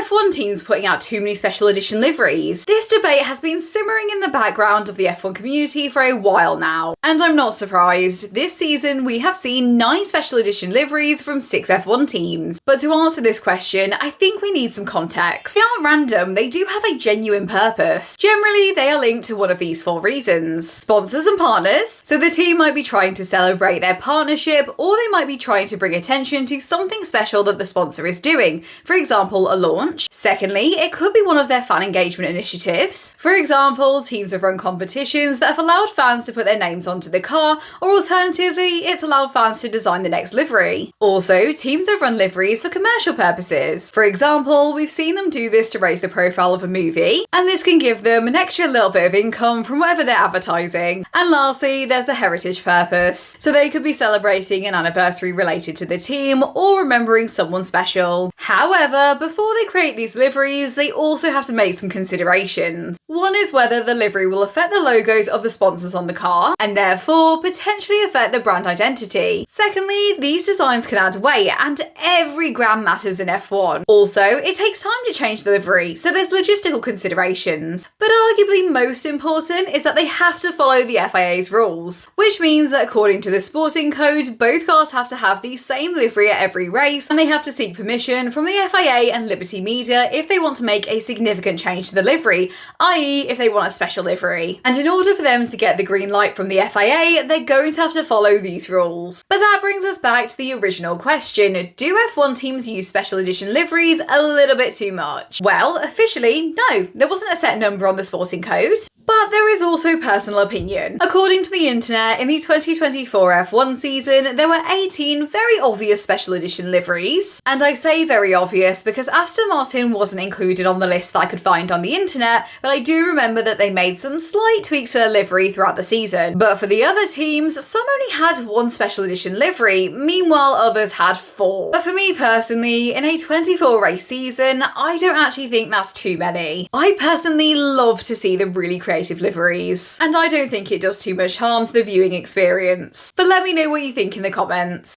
F1 teams putting out too many special edition liveries? This debate has been simmering in the background of the F1 community for a while now, and I'm not surprised. This season we have seen 9 special edition liveries from 6 F1 teams. But to answer this question, I think we need some context. They aren't random, they do have a genuine purpose. Generally, they are linked to one of these 4 reasons. Sponsors and partners. So the team might be trying to celebrate their partnership, or they might be trying to bring attention to something special that the sponsor is doing. For example, a launch. Secondly, it could be one of their fan engagement initiatives. For example, teams have run competitions that have allowed fans to put their names onto the car, or alternatively, it's allowed fans to design the next livery. Also, teams have run liveries for commercial purposes. For example, we've seen them do this to raise the profile of a movie, and this can give them an extra little bit of income from whatever they're advertising. And lastly, there's the heritage purpose. So they could be celebrating an anniversary related to the team, or remembering someone special. However, before they create these liveries, they also have to make some considerations. One is whether the livery will affect the logos of the sponsors on the car, and therefore potentially affect the brand identity. Secondly, these designs can add weight, and every gram matters in F1. Also, it takes time to change the livery, so there's logistical considerations. But arguably most important is that they have to follow the FIA's rules, which means that according to the sporting code, both cars have to have the same livery at every race, and they have to seek permission from the FIA and Liberty Media if they want to make a significant change to the livery, i.e. if they want a special livery. And in order for them to get the green light from the FIA, they're going to have to follow these rules. But that brings us back to the original question: do F1 teams use special edition liveries a little bit too much? Well, officially, no. There wasn't a set number on the sporting code. But there is also personal opinion. According to the internet, in the 2024 F1 season, there were 18 very obvious special edition liveries. And I say very obvious because Aston Martin wasn't included on the list that I could find on the internet, but I do remember that they made some slight tweaks to their livery throughout the season. But for the other teams, some only had 1 special edition livery, meanwhile others had 4. But for me personally, in a 24 race season, I don't actually think that's too many. I personally love to see the really creative liveries, and I don't think it does too much harm to the viewing experience. But let me know what you think in the comments.